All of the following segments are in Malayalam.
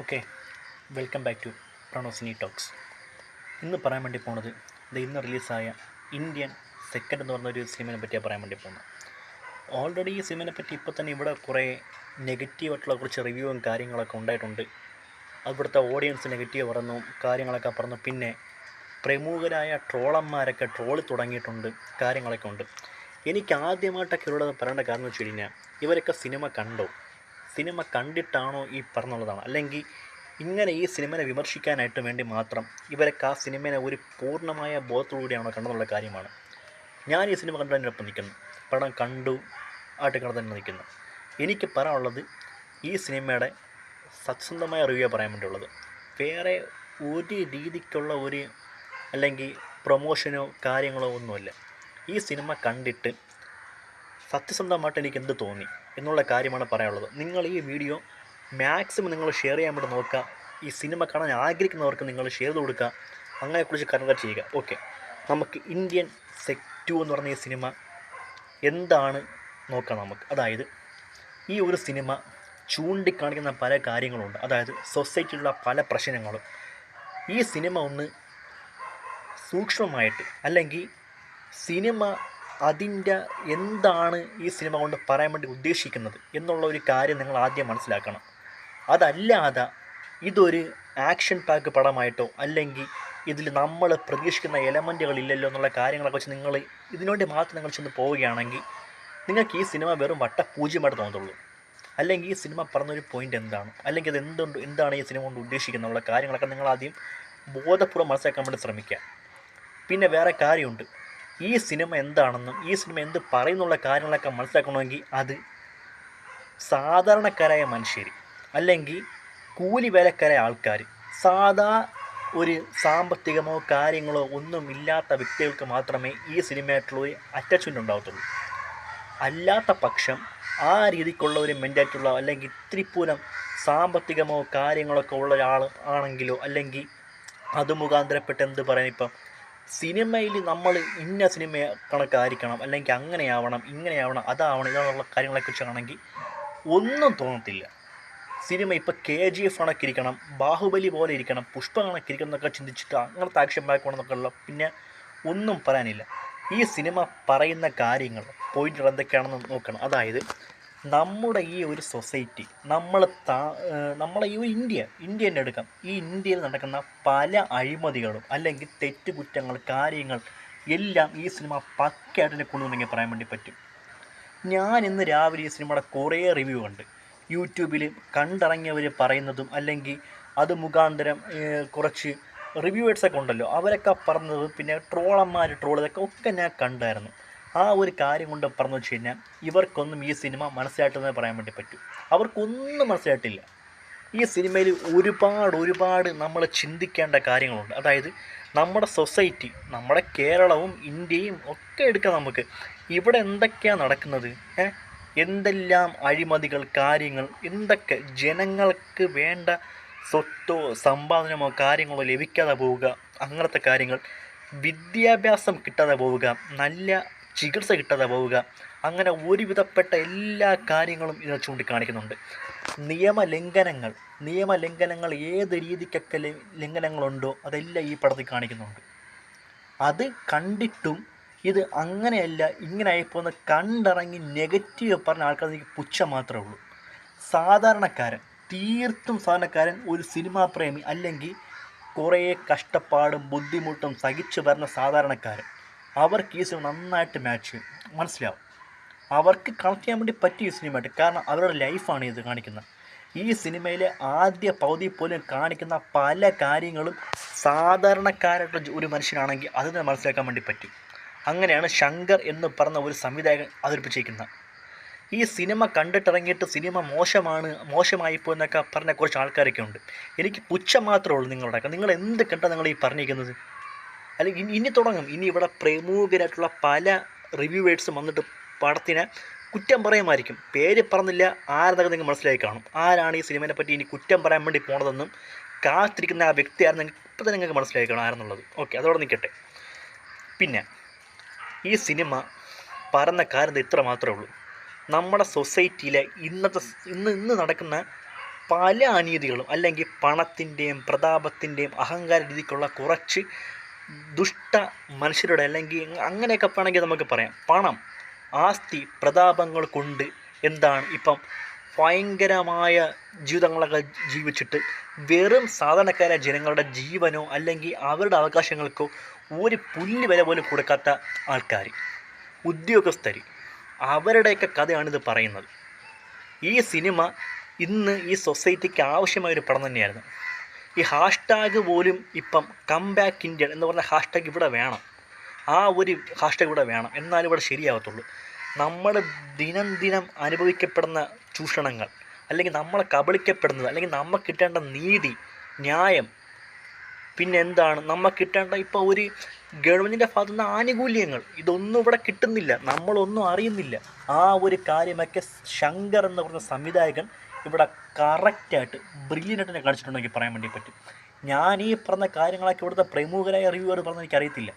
Okay, welcome back to Pranosini talks. ഇന്ന് പറയാൻ വേണ്ടി പോണത് ഇന്ന് റിലീസായ ഇന്ത്യൻ സെക്കൻഡ് എന്ന് പറഞ്ഞൊരു സിനിമയെ പറ്റിയാണ് പറയാൻ വേണ്ടി പോകുന്നത്. ഓൾറെഡി ഈ സിനിമയെ പറ്റി ഇപ്പോൾ തന്നെ ഇവിടെ കുറേ നെഗറ്റീവായിട്ടുള്ള കുറച്ച് റിവ്യൂവും കാര്യങ്ങളൊക്കെ ഉണ്ടായിട്ടുണ്ട്. അവിടുത്തെ ഓഡിയൻസ് നെഗറ്റീവ് പറഞ്ഞു, കാര്യങ്ങളൊക്കെ പറഞ്ഞു. പിന്നെ പ്രമുഖരായ ട്രോളന്മാരൊക്കെ ട്രോളി തുടങ്ങിയിട്ടുണ്ട്, കാര്യങ്ങളൊക്കെ ഉണ്ട്. എനിക്ക് ആദ്യമായിട്ടൊക്കെ ഇവിടെ പറയേണ്ട കാരണം വെച്ച് കഴിഞ്ഞാൽ, ഇവരൊക്കെ സിനിമ കണ്ടോ? സിനിമ കണ്ടിട്ടാണോ ഈ പറഞ്ഞുള്ളതാണ്, അല്ലെങ്കിൽ ഇങ്ങനെ ഈ സിനിമയെ വിമർശിക്കാനായിട്ട് വേണ്ടി മാത്രം ഇവരൊക്കെ ആ സിനിമയെ ഒരു പൂർണ്ണമായ ബോധത്തോടുകൂടിയാണോ കണ്ടെന്നുള്ള കാര്യമാണ്. ഞാൻ ഈ സിനിമ കണ്ടു തന്നെയൊപ്പം നിൽക്കുന്നു, പടം കണ്ടു ആയിട്ട് കണ്ടു തന്നെ നിൽക്കുന്നു. എനിക്ക് പറയാനുള്ളത്, ഈ സിനിമയുടെ സത്യസന്ധമായ റിവ്യൂ പറയാൻ വേണ്ടിയുള്ളത്. വേറെ ഒരു രീതിക്കുള്ള അല്ലെങ്കിൽ പ്രൊമോഷനോ കാര്യങ്ങളോ ഒന്നുമില്ല. ഈ സിനിമ കണ്ടിട്ട് സത്യസന്ധമായിട്ട് എനിക്ക് എന്ത് തോന്നി എന്നുള്ള കാര്യമാണ് പറയാനുള്ളത്. നിങ്ങൾ ഈ വീഡിയോ മാക്സിമം നിങ്ങൾ ഷെയർ ചെയ്യാൻ വേണ്ടി നോക്കുക. ഈ സിനിമ കാണാൻ ആഗ്രഹിക്കുന്നവർക്ക് നിങ്ങൾ ഷെയർ ചെയ്ത് കൊടുക്കുക, അങ്ങനെക്കുറിച്ച് കാര്യങ്ങൾ ചെയ്യുക. ഓക്കെ, നമുക്ക് ഇന്ത്യൻ സെക് 2 എന്ന് പറഞ്ഞ ഈ സിനിമ എന്താണ് നോക്കാം നമുക്ക്. അതായത് ഈ ഒരു സിനിമ ചൂണ്ടിക്കാണിക്കുന്ന പല കാര്യങ്ങളുണ്ട്. അതായത് സൊസൈറ്റിയിലുള്ള പല പ്രശ്നങ്ങളും ഈ സിനിമ ഒന്ന് സൂക്ഷ്മമായിട്ട്, അല്ലെങ്കിൽ സിനിമ അതിൻ്റെ എന്താണ് ഈ സിനിമ കൊണ്ട് പറയാൻ വേണ്ടി ഉദ്ദേശിക്കുന്നത് എന്നുള്ള ഒരു കാര്യം നിങ്ങൾ ആദ്യം മനസ്സിലാക്കണം. അതല്ലാതെ ഇതൊരു ആക്ഷൻ പാക്ക് പടമായിട്ടോ, അല്ലെങ്കിൽ ഇതിൽ നമ്മൾ പ്രതീക്ഷിക്കുന്ന എലമെൻറ്റുകളില്ലല്ലോ എന്നുള്ള കാര്യങ്ങളൊക്കെ വെച്ച് നിങ്ങൾ ഇതിനുവേണ്ടി മാത്രം നിങ്ങൾ ചെന്ന് പോവുകയാണെങ്കിൽ നിങ്ങൾക്ക് ഈ സിനിമ വെറും വട്ടപൂജ്യമായിട്ട് തോന്നത്തുള്ളൂ. അല്ലെങ്കിൽ ഈ സിനിമ പറഞ്ഞൊരു പോയിൻ്റ് എന്താണ്, അല്ലെങ്കിൽ അത് എന്താണ് ഈ സിനിമ കൊണ്ട് ഉദ്ദേശിക്കുന്നുള്ള കാര്യങ്ങളൊക്കെ നിങ്ങൾ ആദ്യം ബോധപൂർവ്വം മനസ്സിലാക്കാൻ വേണ്ടി ശ്രമിക്കുക. പിന്നെ വേറെ കാര്യമുണ്ട്, ഈ സിനിമ എന്താണെന്നും ഈ സിനിമ എന്ത് പറയുന്നുള്ള കാര്യങ്ങളൊക്കെ മനസ്സിലാക്കണമെങ്കിൽ അത് സാധാരണക്കാരായ മനുഷ്യർ, അല്ലെങ്കിൽ കൂലി വേലക്കാരായ ആൾക്കാർ, സാധാ ഒരു സാമ്പത്തികമോ കാര്യങ്ങളോ ഒന്നും ഇല്ലാത്ത വ്യക്തികൾക്ക് മാത്രമേ ഈ സിനിമയായിട്ടുള്ള ഒരു അറ്റാച്ച്മെൻ്റ് ഉണ്ടാകത്തുള്ളൂ. അല്ലാത്ത പക്ഷം ആ രീതിക്കുള്ള ഒരു മെൻറ്റാലിറ്റിയുള്ള, അല്ലെങ്കിൽ ഇത്തിരി പോലും സാമ്പത്തികമോ കാര്യങ്ങളൊക്കെ ഉള്ള ഒരാൾ ആണെങ്കിലോ, അല്ലെങ്കിൽ അത് മുഖാന്തരപ്പെട്ട് എന്ത് പറയാൻ, ഇപ്പം സിനിമയിൽ നമ്മൾ ഇന്ന സിനിമ കണക്കായിരിക്കണം, അല്ലെങ്കിൽ അങ്ങനെയാവണം ഇങ്ങനെയാവണം അതാവണം ഇതാണുള്ള കാര്യങ്ങളെക്കുറിച്ചാണെങ്കിൽ ഒന്നും തോന്നത്തില്ല. സിനിമ ഇപ്പോൾ KGF കണക്ക് ഇരിക്കണം, ബാഹുബലി പോലെ ഇരിക്കണം, പുഷ്പ കണക്കിരിക്കണം എന്നൊക്കെ ചിന്തിച്ചിട്ട് അങ്ങനത്തെ ആക്ഷൻ ബാക്ക് വേണമെന്നൊക്കെ ഉള്ള പിന്നെ ഒന്നും പറയാനില്ല. ഈ സിനിമ പറയുന്ന കാര്യങ്ങൾ പോയിൻ്റുകൾ എന്തൊക്കെയാണെന്ന് നോക്കണം. അതായത് നമ്മുടെ ഈ ഒരു സൊസൈറ്റി, നമ്മളെ ഈ ഇന്ത്യ തന്നെ എടുക്കാം. ഈ ഇന്ത്യയിൽ നടക്കുന്ന പല അഴിമതികളും, അല്ലെങ്കിൽ തെറ്റുകുറ്റങ്ങൾ, കാര്യങ്ങൾ എല്ലാം ഈ സിനിമ പക്കയായിട്ട് തന്നെ കൊണ്ടുവന്നെങ്കിൽ പറയാൻ വേണ്ടി പറ്റും. ഞാൻ ഇന്ന് രാവിലെ ഈ സിനിമയുടെ കുറേ റിവ്യൂ കണ്ട്, യൂട്യൂബിൽ കണ്ടിറങ്ങിയവർ പറയുന്നതും, അല്ലെങ്കിൽ അത് മുഖാന്തരം കുറച്ച് റിവ്യൂവേഴ്സൊക്കെ ഉണ്ടല്ലോ അവരൊക്കെ പറഞ്ഞത്, പിന്നെ ട്രോൾ ഇതൊക്കെ ഞാൻ കണ്ടായിരുന്നു. ആ ഒരു കാര്യം കൊണ്ട് പറഞ്ഞു വെച്ച് കഴിഞ്ഞാൽ, ഇവർക്കൊന്നും ഈ സിനിമ മനസ്സിലായിട്ടെന്ന് പറയാൻ വേണ്ടി പറ്റും. അവർക്കൊന്നും മനസ്സിലായിട്ടില്ല. ഈ സിനിമയിൽ ഒരുപാട് നമ്മൾ ചിന്തിക്കേണ്ട കാര്യങ്ങളുണ്ട്. അതായത് നമ്മുടെ സൊസൈറ്റി, നമ്മുടെ കേരളവും ഇന്ത്യയും ഒക്കെ എടുക്കാം നമുക്ക്. ഇവിടെ എന്തൊക്കെയാണ് നടക്കുന്നത്, എന്തെല്ലാം അഴിമതികൾ, കാര്യങ്ങൾ, എന്തൊക്കെ ജനങ്ങൾക്ക് വേണ്ട സ്വത്തോ സമ്പാദനമോ കാര്യങ്ങളോ ലഭിക്കാതെ പോവുക, അങ്ങനത്തെ കാര്യങ്ങൾ, വിദ്യാഭ്യാസം കിട്ടാതെ പോവുക, നല്ല ചികിത്സ കിട്ടാതെ പോവുക, അങ്ങനെ ഒരുവിധപ്പെട്ട എല്ലാ കാര്യങ്ങളും ഇതിനെ ചൂണ്ടിക്കാണിക്കുന്നുണ്ട്. നിയമലംഘനങ്ങൾ ഏത് രീതിക്കൊക്കെ ലംഘനങ്ങളുണ്ടോ അതെല്ലാം ഈ പടത്തിൽ കാണിക്കുന്നുണ്ട്. അത് കണ്ടിട്ടും ഇത് അങ്ങനെയല്ല ഇങ്ങനെ ആയിപ്പോന്ന് കണ്ടിറങ്ങി നെഗറ്റീവ് പറഞ്ഞ ആൾക്കാർ എനിക്ക് പുച്ഛം മാത്രമേ ഉള്ളൂ. തീർത്തും സാധാരണക്കാരൻ, ഒരു സിനിമാ പ്രേമി, അല്ലെങ്കിൽ കുറേ കഷ്ടപ്പാടും ബുദ്ധിമുട്ടും സഹിച്ചു വരുന്ന സാധാരണക്കാരൻ, അവർക്ക് ഈ സിനിമ നന്നായിട്ട് മാച്ച് മനസ്സിലാവും. അവർക്ക് കണക്ട് ചെയ്യാൻ വേണ്ടി പറ്റിയ ഈ സിനിമയായിട്ട്. കാരണം അവരുടെ ലൈഫാണ് ഇത് കാണിക്കുന്നത്. ഈ സിനിമയിലെ ആദ്യ പകുതി പോലും കാണിക്കുന്ന പല കാര്യങ്ങളും സാധാരണക്കാരായിട്ടുള്ള ഒരു മനുഷ്യനാണെങ്കിൽ അതിനെ മനസ്സിലാക്കാൻ വേണ്ടി പറ്റും. അങ്ങനെയാണ് ശങ്കർ എന്ന് പറഞ്ഞ ഒരു സംവിധായകൻ അവതരിപ്പിച്ചിരിക്കുന്നത്. ഈ സിനിമ കണ്ടിട്ടിറങ്ങിയിട്ട് സിനിമ മോശമായിപ്പോൾ എന്നൊക്കെ പറഞ്ഞ കുറച്ച് ആൾക്കാരൊക്കെ ഉണ്ട്. എനിക്ക് പുച്ഛം മാത്രമേ ഉള്ളൂ നിങ്ങളുടെയൊക്കെ. നിങ്ങൾ എന്ത് കണ്ടാണ് നിങ്ങൾ ഈ പറഞ്ഞിരിക്കുന്നത്? അല്ലെങ്കിൽ ഇനി തുടങ്ങും. ഇനി ഇവിടെ പ്രമുഖരായിട്ടുള്ള പല റിവ്യൂവേഴ്സും വന്നിട്ട് പടത്തിനെ കുറ്റം പറയുമായിരിക്കും. പേര് പറഞ്ഞില്ല, ആരെന്നൊക്കെ നിങ്ങൾ മനസ്സിലാക്കി കാണും. ആരാണ് ഈ സിനിമയെ പറ്റി ഇനി കുറ്റം പറയാൻ വേണ്ടി പോണതെന്നും കാത്തിരിക്കുന്ന ആ വ്യക്തി ആരെന്ന് ഇപ്പോൾ തന്നെ നിങ്ങൾക്ക് മനസ്സിലാക്കി കാണും ആരെന്നുള്ളത്. ഓക്കെ, അതോടെ നിൽക്കട്ടെ. പിന്നെ ഈ സിനിമ പറഞ്ഞ കാര്യം ഇത്ര മാത്രമേ ഉള്ളൂ. നമ്മുടെ സൊസൈറ്റിയിലെ ഇന്ന് നടക്കുന്ന പല അനീതികളും അല്ലെങ്കിൽ പണത്തിൻ്റെയും പ്രതാപത്തിൻ്റെയും അഹങ്കാര രീതിക്കുള്ള കുറച്ച് ദുഷ്ട മനുഷ്യരുടെ അല്ലെങ്കിൽ അങ്ങനെയൊക്കെ വേണമെങ്കിൽ നമുക്ക് പറയാം, പണം, ആസ്തി, പ്രതാപങ്ങൾ കൊണ്ട് എന്താണ് ഇപ്പം ഭയങ്കരമായ ജീവിതങ്ങളൊക്കെ ജീവിച്ചിട്ട് വെറും സാധാരണക്കാരായ ജനങ്ങളുടെ ജീവനോ അല്ലെങ്കിൽ അവരുടെ അവകാശങ്ങൾക്കോ ഒരു പുല്ല് വില പോലും കൊടുക്കാത്ത ആൾക്കാർ, ഉദ്യോഗസ്ഥർ, അവരുടെയൊക്കെ കഥയാണിത് പറയുന്നത്. ഈ സിനിമ ഇന്ന് ഈ സൊസൈറ്റിക്ക് ആവശ്യമായൊരു പടം തന്നെയായിരുന്നു. ഈ ഹാഷ്ടാഗ് പോലും ഇപ്പം കം ബാക്ക് ഇന്ത്യൻ എന്ന് പറഞ്ഞ ഹാഷ്ടാഗ് ഇവിടെ വേണം. ആ ഒരു ഹാഷ്ടാഗ് ഇവിടെ വേണം, എന്നാലും ഇവിടെ ശരിയാവത്തുള്ളൂ. നമ്മൾ ദിനം ദിനം അനുഭവിക്കപ്പെടുന്ന ചൂഷണങ്ങൾ, അല്ലെങ്കിൽ നമ്മളെ കബളിക്കപ്പെടുന്നത്, അല്ലെങ്കിൽ നമുക്ക് കിട്ടേണ്ട നീതി, ന്യായം, പിന്നെ എന്താണ് നമുക്ക് കിട്ടേണ്ട ഇപ്പോൾ ഒരു ഗവൺമെൻറ്റിൻ്റെ ഭാഗത്തു നിന്ന് ആനുകൂല്യങ്ങൾ, ഇതൊന്നും ഇവിടെ കിട്ടുന്നില്ല, നമ്മളൊന്നും അറിയുന്നില്ല. ആ ഒരു കാര്യമൊക്കെ ശങ്കർ എന്ന് പറഞ്ഞ സംവിധായകൻ ഇവിടെ കറക്റ്റായിട്ട് ബ്രില്യൻ്റായിട്ട് തന്നെ കാണിച്ചിട്ടുണ്ടെങ്കിൽ പറയാൻ വേണ്ടി പറ്റും. ഞാൻ ഈ പറഞ്ഞ കാര്യങ്ങളൊക്കെ ഇവിടുത്തെ പ്രമുഖരായ റിവ്യൂവർ പറഞ്ഞാൽ എനിക്കറിയത്തില്ല.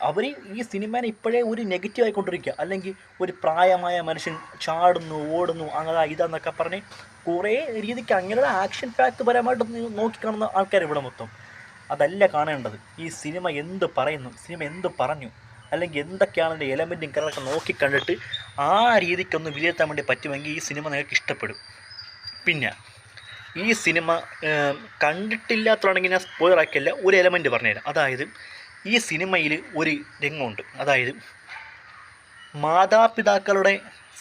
അവർ ഈ സിനിമേനെ ഇപ്പോഴേ ഒരു നെഗറ്റീവ് ആയിക്കൊണ്ടിരിക്കുക, അല്ലെങ്കിൽ ഒരു പ്രായമായ മനുഷ്യൻ ചാടുന്നു, ഓടുന്നു, അങ്ങനെ ഇതാന്നൊക്കെ പറഞ്ഞ് കുറേ രീതിക്ക് അങ്ങനെയുള്ള ആക്ഷൻ പാക്ക് പരമായിട്ട് നോക്കിക്കാണുന്ന ആൾക്കാർ ഇവിടെ മൊത്തം. അതല്ല കാണേണ്ടത്. ഈ സിനിമ എന്ത് പറയുന്നു, സിനിമ എന്ത് പറഞ്ഞു, അല്ലെങ്കിൽ എന്തൊക്കെയാണ് അതിൻ്റെ എലമെൻറ്റും കാര്യങ്ങളൊക്കെ നോക്കിക്കണ്ടിട്ട് ആ രീതിക്കൊന്ന് വിലയിരുത്താൻ വേണ്ടി പറ്റുമെങ്കിൽ ഈ സിനിമ നിങ്ങൾക്ക് ഇഷ്ടപ്പെടും. പിന്നെ ഈ സിനിമ കണ്ടിട്ടില്ലാത്തതാണെങ്കിൽ ഞാൻ സ്പോയിലറാക്കിയല്ല, ഒരു എലമെൻറ്റ് പറഞ്ഞുതരാം. അതായത് ഈ സിനിമയിൽ ഒരു രംഗമുണ്ട്, അതായത് മാതാപിതാക്കളുടെ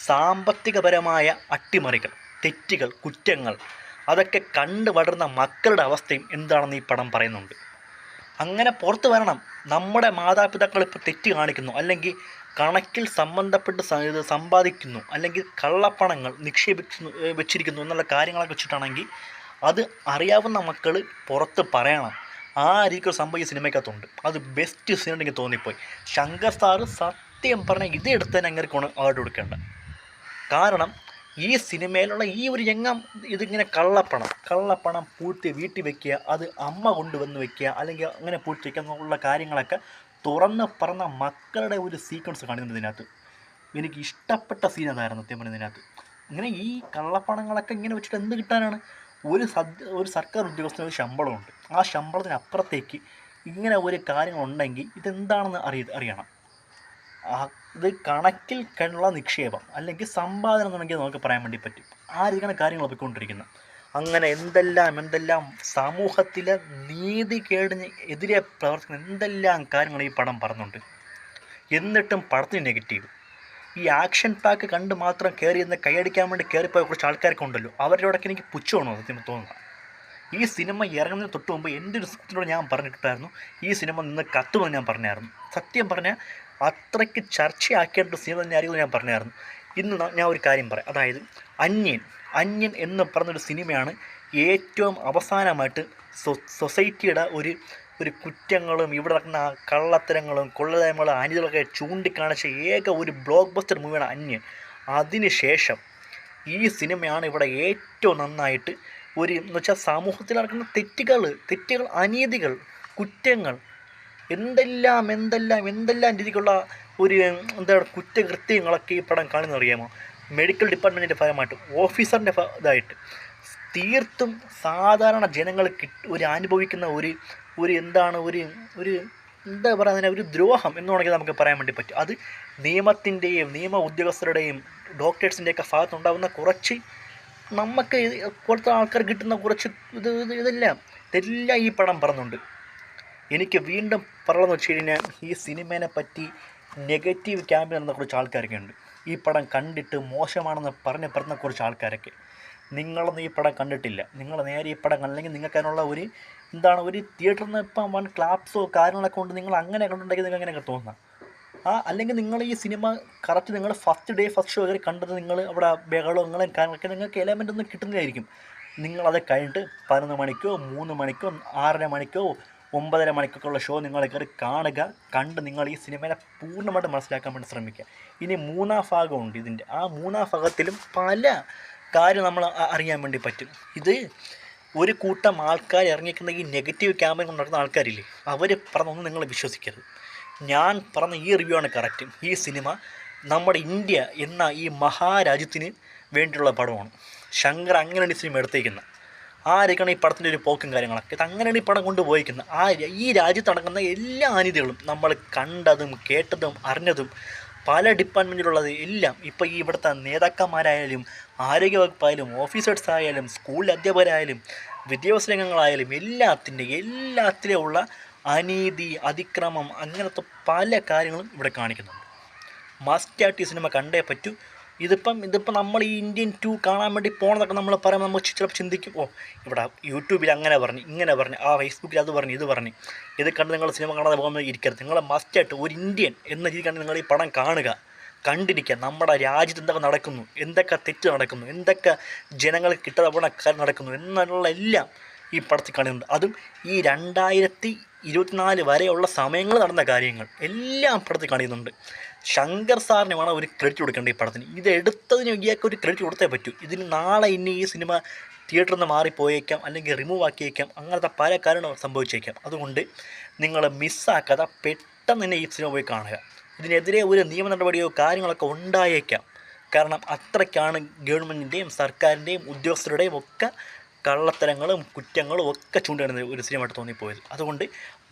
സാമ്പത്തികപരമായ അട്ടിമറികൾ, തെറ്റുകൾ, കുറ്റങ്ങൾ, അതൊക്കെ കണ്ടു വളർന്ന മക്കളുടെ അവസ്ഥയും എന്താണെന്ന് ഈ പടം പറയുന്നുണ്ട്. അങ്ങനെ പുറത്ത് വരണം. നമ്മുടെ മാതാപിതാക്കൾ ഇപ്പോൾ തെറ്റ് കാണിക്കുന്നു, അല്ലെങ്കിൽ കണക്കിൽ സംബന്ധപ്പെട്ട് സമ്പാദിക്കുന്നു, അല്ലെങ്കിൽ കള്ളപ്പണങ്ങൾ വെച്ചിരിക്കുന്നു എന്നുള്ള കാര്യങ്ങളൊക്കെ വെച്ചിട്ടാണെങ്കിൽ അത് അറിയാവുന്ന മക്കൾ പുറത്ത് പറയണം. ആ രീതിക്കൊരു സംഭവം ഈ സിനിമയ്ക്കകത്തുണ്ട്. അത് ബെസ്റ്റ് സിനിമ എനിക്ക് തോന്നിപ്പോയി. ശങ്കർ സാറ് സത്യം പറഞ്ഞാൽ ഇത് എടുത്ത് തന്നെ അങ്ങനെ അവാർഡ് കൊടുക്കേണ്ട. കാരണം ഈ സിനിമയിലുള്ള ഈ ഒരു രംഗം, ഇതിങ്ങനെ കള്ളപ്പണം പൂഴ്ത്തി വീട്ടിൽ വെക്കുക, അത് അമ്മ കൊണ്ടുവന്ന് വെക്കുക, അല്ലെങ്കിൽ അങ്ങനെ പൂഴ്ത്തി വയ്ക്കുക എന്നുള്ള കാര്യങ്ങളൊക്കെ തുറന്ന് പറഞ്ഞ മക്കളുടെ ഒരു സീക്വൻസ് കാണിക്കുന്നത് ഇതിനകത്ത്. എനിക്ക് ഇഷ്ടപ്പെട്ട സീൻ അതായിരുന്നു സത്യം പറഞ്ഞതിനകത്ത്. ഇങ്ങനെ ഈ കള്ളപ്പണങ്ങളൊക്കെ ഇങ്ങനെ വെച്ചിട്ട് എന്ത് കിട്ടാനാണ്? ഒരു സർക്കാർ ഉദ്യോഗസ്ഥന് ഒരു ശമ്പളമുണ്ട്. ആ ശമ്പളത്തിനപ്പുറത്തേക്ക് ഇങ്ങനെ ഒരു കാര്യങ്ങളുണ്ടെങ്കിൽ ഇതെന്താണെന്ന് അറിയണം. ഇത് കണക്കിൽ കണ്ടുള്ള നിക്ഷേപം, അല്ലെങ്കിൽ സമ്പാദനം എന്നുണ്ടെങ്കിൽ നമുക്ക് പറയാൻ വേണ്ടി പറ്റും. ആ രീതിക്കാണ് കാര്യങ്ങൾ പോയിക്കൊണ്ടിരിക്കുന്നത്. അങ്ങനെ എന്തെല്ലാം സമൂഹത്തിലെ നീതികേടിന് എതിരെ പ്രവർത്തിക്കുന്ന എന്തെല്ലാം കാര്യങ്ങൾ ഈ പടം പറഞ്ഞുണ്ട്. എന്നിട്ടും പടത്തിന് നെഗറ്റീവ്. ഈ ആക്ഷൻ പാക്ക് കണ്ട് മാത്രം കയറിയെന്ന് കൈയടിക്കാൻ വേണ്ടി കയറിപ്പോയ കുറച്ച് ആൾക്കാരൊക്കെ ഉണ്ടല്ലോ, അവരുടെ ഇടയ്ക്ക് എനിക്ക് പുച്ഛമാണോ സത്യം തോന്നുന്നത്. ഈ സിനിമ ഇറങ്ങുന്നതിന് തൊട്ട് മുമ്പ് എൻ്റെ ഒരു സുഹൃത്തിനോട് ഞാൻ പറഞ്ഞിട്ടുണ്ടായിരുന്നു, ഈ സിനിമ നിന്ന് കത്തുമെന്ന് ഞാൻ പറഞ്ഞായിരുന്നു. സത്യം പറഞ്ഞാൽ അത്രയ്ക്ക് ചർച്ചയാക്കേണ്ട സിനിമ തന്നെ ആയിരിക്കും ഞാൻ പറഞ്ഞായിരുന്നു. ഇന്ന് ഞാൻ ഒരു കാര്യം പറയാം. അതായത് അന്യൻ എന്ന് പറഞ്ഞൊരു സിനിമയാണ് ഏറ്റവും അവസാനമായിട്ട് സൊസൈറ്റിയുടെ ഒരു കുറ്റങ്ങളും ഇവിടെ നടക്കുന്ന കള്ളത്തരങ്ങളും കൊള്ളതരങ്ങളും അനീതികളൊക്കെ ചൂണ്ടിക്കാണിച്ച ഏക ഒരു ബ്ലോക്ക് ബസ്റ്റർ മൂവിയാണ് അന്യൻ. അതിനുശേഷം ഈ സിനിമയാണ് ഇവിടെ ഏറ്റവും നന്നായിട്ട് എന്ന് വെച്ചാൽ സമൂഹത്തിൽ നടക്കുന്ന തെറ്റുകൾ, അനീതികൾ, കുറ്റങ്ങൾ, എന്തെല്ലാം രീതിക്കുള്ള കുറ്റകൃത്യങ്ങളൊക്കെ ഈ പടം കാണുന്നത് അറിയാമോ? മെഡിക്കൽ ഡിപ്പാർട്ട്മെൻറ്റിൻ്റെ ഫലമായിട്ട്, ഓഫീസറിൻ്റെ ഇതായിട്ട്, തീർത്തും സാധാരണ ജനങ്ങൾ അനുഭവിക്കുന്ന എന്താ പറയുക, ഒരു ദ്രോഹം എന്ന് വേണമെങ്കിൽ നമുക്ക് പറയാൻ വേണ്ടി പറ്റും. അത് നിയമത്തിൻ്റെയും നിയമ ഉദ്യോഗസ്ഥരുടെയും ഡോക്ടേഴ്സിൻ്റെയൊക്കെ ഭാഗത്തുണ്ടാകുന്ന കുറച്ച് നമുക്ക് പോലത്തെ ആൾക്കാർ കിട്ടുന്ന കുറച്ച് ഇതെല്ലാം ഈ പടം പറഞ്ഞുണ്ട്. എനിക്ക് വീണ്ടും പറയണമെന്ന് വെച്ച് കഴിഞ്ഞാൽ ഈ സിനിമേനെ പറ്റി നെഗറ്റീവ് ക്യാമ്പിൽ നടന്ന കുറച്ച് ആൾക്കാരൊക്കെ ഉണ്ട്. ഈ പടം കണ്ടിട്ട് മോശമാണെന്ന് പറഞ്ഞ കുറച്ച് ആൾക്കാരൊക്കെ. നിങ്ങളൊന്നും ഈ പടം കണ്ടിട്ടില്ല, നിങ്ങൾ നേരെ ഈ പടം കണ്ടില്ലെങ്കിൽ നിങ്ങൾക്ക് അതിനുള്ള ഒരു തിയേറ്ററിൽ നിന്ന് ഇപ്പം വൺ ക്ലാപ്സോ കാര്യങ്ങളൊക്കെ കൊണ്ട് നിങ്ങൾ അങ്ങനെ കണ്ടിട്ടുണ്ടെങ്കിൽ നിങ്ങൾക്ക് അങ്ങനെയൊക്കെ തോന്നാം. അല്ലെങ്കിൽ നിങ്ങൾ ഈ സിനിമ കറക്റ്റ് നിങ്ങൾ ഫസ്റ്റ് ഷോ കയറി കണ്ടത് നിങ്ങൾ അവിടെ ബഹളങ്ങളും കാര്യങ്ങളൊക്കെ നിങ്ങൾക്ക് എലമെൻ്റ് ഒന്നും കിട്ടുന്നതായിരിക്കും. നിങ്ങളത് കഴിഞ്ഞിട്ട് 11 മണിക്കോ 3 മണിക്കോ 6:30 മണിക്കോ 9:30 മണിക്കൊക്കെ ഉള്ള ഷോ നിങ്ങൾ കയറി കണ്ട് നിങ്ങൾ ഈ സിനിമയെ പൂർണ്ണമായിട്ട് മനസ്സിലാക്കാൻ വേണ്ടി ശ്രമിക്കുക. ഇനി 3-ാം ഭാഗമുണ്ട് ഇതിൻ്റെ. ആ 3-ാം ഭാഗത്തിലും പല കാര്യം നമ്മൾ അറിയാൻ വേണ്ടി പറ്റും. ഇത് ഒരു കൂട്ടം ആൾക്കാർ ഇറങ്ങിക്കുന്ന ഈ നെഗറ്റീവ് ക്യാമ്പയിൻ കൊണ്ട് നടക്കുന്ന ആൾക്കാരില്ലേ, അവർ പറഞ്ഞൊന്നും നിങ്ങൾ വിശ്വസിക്കരുത്. ഞാൻ പറഞ്ഞ ഈ റിവ്യൂ ആണ് കറക്റ്റ്. ഈ സിനിമ നമ്മുടെ ഇന്ത്യ എന്ന ഈ മഹാരാജ്യത്തിന് വേണ്ടിയുള്ള പടമാണ്. ശങ്കർ അങ്ങനെയാണ് ഈ സിനിമ എടുത്തേക്കുന്നത്. ആരൊക്കെയാണ് ഈ പടത്തിൻ്റെ ഒരു പോക്കും കാര്യങ്ങളൊക്കെ. ഇത് അങ്ങനെയാണ് ഈ പടം കൊണ്ടുപോയിരിക്കുന്നത്. ഈ രാജ്യത്ത് നടക്കുന്ന എല്ലാ അനീതികളും നമ്മൾ കണ്ടതും കേട്ടതും അറിഞ്ഞതും പല ഡിപ്പാർട്ട്മെൻറ്റിലുള്ളത് എല്ലാം ഇപ്പോൾ ഈ ഇവിടുത്തെ നേതാക്കന്മാരായാലും ആരോഗ്യവകുപ്പായാലും ഓഫീസേഴ്സ് ആയാലും സ്കൂളിലെ അധ്യാപകരായാലും വിദ്യാഭ്യാസ രംഗങ്ങളായാലും എല്ലാത്തിലുള്ള അനീതി, അതിക്രമം, അങ്ങനത്തെ പല കാര്യങ്ങളും ഇവിടെ കാണിക്കുന്നുണ്ട്. മസ്റ്റായിട്ട് ഈ സിനിമ കണ്ടേ പറ്റൂ. ഇതിപ്പം നമ്മൾ ഈ ഇന്ത്യൻ 2 കാണാൻ വേണ്ടി പോകണമെന്നൊക്കെ നമ്മൾ പറയുമ്പോൾ നമ്മൾ ചിലപ്പോൾ ചിന്തിക്കും, ഇവിടെ യൂട്യൂബിൽ അങ്ങനെ പറഞ്ഞു ഇങ്ങനെ പറഞ്ഞു, ഫേസ്ബുക്കിൽ അത് പറഞ്ഞു ഇത് പറഞ്ഞു. ഇത് കണ്ട് നിങ്ങൾ സിനിമ കാണാതെ പോകുന്നത് ഇരിക്കരുത്. നിങ്ങൾ മസ്റ്റായിട്ട് ഒരു ഇന്ത്യൻ എന്ന രീതി കണ്ട് നിങ്ങൾ ഈ പടം കാണുക, കണ്ടിരിക്കുക. നമ്മുടെ രാജ്യത്ത് എന്തൊക്കെ നടക്കുന്നു, എന്തൊക്കെ തെറ്റ് നടക്കുന്നു, എന്തൊക്കെ ജനങ്ങൾക്ക് കിട്ടാതെ കാര്യം നടക്കുന്നു എന്നുള്ള എല്ലാം ഈ പടത്തിൽ കാണുന്നുണ്ട്. അതും ഈ 2024 വരെയുള്ള സമയങ്ങൾ നടന്ന കാര്യങ്ങൾ എല്ലാം പടത്തിൽ കാണിക്കുന്നുണ്ട്. ശങ്കർ സാറിന് വേണം ഒരു ക്രെഡിറ്റ് കൊടുക്കേണ്ട ഈ പടത്തിന്. ഇത് എടുത്തതിന് ഇയാൾക്ക് ഒരു ക്രെഡിറ്റ് കൊടുത്തേ പറ്റൂ. ഇതിന് നാളെ ഇനി ഈ സിനിമ തിയേറ്ററിൽ നിന്ന് മാറിപ്പോയേക്കാം, അല്ലെങ്കിൽ റിമൂവ് ആക്കിയേക്കാം, അങ്ങനത്തെ പല കാര്യങ്ങളും സംഭവിച്ചേക്കാം. അതുകൊണ്ട് നിങ്ങൾ മിസ്സാക്കാതെ പെട്ടെന്ന് തന്നെ ഈ സിനിമ പോയി കാണുക. ഇതിനെതിരെ ഒരു നിയമ നടപടിയോ കാര്യങ്ങളൊക്കെ ഉണ്ടായേക്കാം. കാരണം അത്രയ്ക്കാണ് ഗവൺമെൻറ്റിൻ്റെയും സർക്കാരിൻ്റെയും ഉദ്യോഗസ്ഥരുടെയും ഒക്കെ കള്ളത്തരങ്ങളും കുറ്റങ്ങളും ഒക്കെ ചൂണ്ടിടുന്ന ഒരു സിനിമയായിട്ട് തോന്നിപ്പോയത്. അതുകൊണ്ട്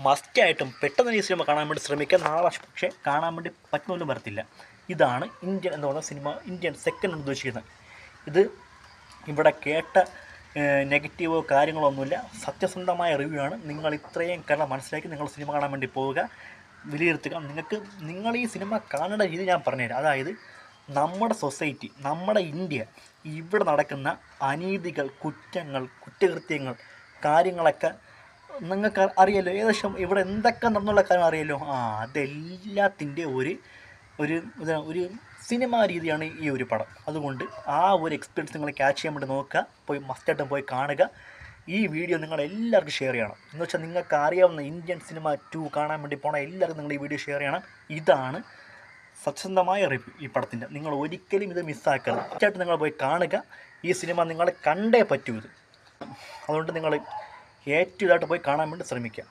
മസ്റ്റായിട്ടും പെട്ടെന്ന് ഈ സിനിമ കാണാൻ വേണ്ടി ശ്രമിക്കുക. നാളെ പക്ഷേ കാണാൻ വേണ്ടി പറ്റുന്നൊന്നും വരത്തില്ല. ഇതാണ് ഇന്ത്യൻ എന്ന് പറയുന്ന സിനിമ, ഇന്ത്യൻ സെക്കൻഡ് എന്ന് ഉദ്ദേശിക്കുന്നത്. ഇത് ഇവിടെ കേട്ട നെഗറ്റീവോ കാര്യങ്ങളോ ഒന്നുമില്ല, സത്യസന്ധമായ റിവ്യൂ ആണ്. നിങ്ങൾ ഇത്രയും കാരണം മനസ്സിലാക്കി നിങ്ങൾ സിനിമ കാണാൻ വേണ്ടി പോവുക, വിലയിരുത്തുക. നിങ്ങൾ ഈ സിനിമ കാണേണ്ട രീതി ഞാൻ പറഞ്ഞുതരാം. അതായത് നമ്മുടെ സൊസൈറ്റി, നമ്മുടെ ഇന്ത്യ, ഇവിടെ നടക്കുന്ന അനീതികൾ, കുറ്റങ്ങൾ, കുറ്റകൃത്യങ്ങൾ, കാര്യങ്ങളൊക്കെ നിങ്ങൾക്ക് അറിയാലോ. ഏകദേശം ഇവിടെ എന്തൊക്കെ നടന്നുള്ള കാര്യം അറിയാലോ. അതെല്ലാത്തിൻ്റെ ഒരു സിനിമ രീതിയാണ് ഈ ഒരു പടം. അതുകൊണ്ട് ആ ഒരു എക്സ്പീരിയൻസ് നിങ്ങൾ ക്യാച്ച് ചെയ്യാൻ വേണ്ടി നോക്കുക. മസ്റ്റായിട്ടും പോയി കാണുക. ഈ വീഡിയോ നിങ്ങൾ എല്ലാവർക്കും ഷെയർ ചെയ്യണം. എന്ന് വെച്ചാൽ നിങ്ങൾക്ക് അറിയാവുന്ന ഇന്ത്യൻ സിനിമ 2 കാണാൻ വേണ്ടി പോകണം എല്ലാവർക്കും നിങ്ങൾ ഈ വീഡിയോ ഷെയർ ചെയ്യണം. ഇതാണ് സത്യസന്ധമായ റിവ്യൂ ഈ പടത്തിൻ്റെ. നിങ്ങൾ ഒരിക്കലും ഇത് മിസ്സാക്കരുത്. മസ്റ്റായിട്ട് നിങ്ങൾ പോയി കാണുക. ഈ സിനിമ നിങ്ങൾ കണ്ടേ പറ്റൂ ഇത്. അതുകൊണ്ട് നിങ്ങൾ ഏറ്റവും ഇതായിട്ട് പോയി കാണാൻ വേണ്ടി ശ്രമിക്കുക.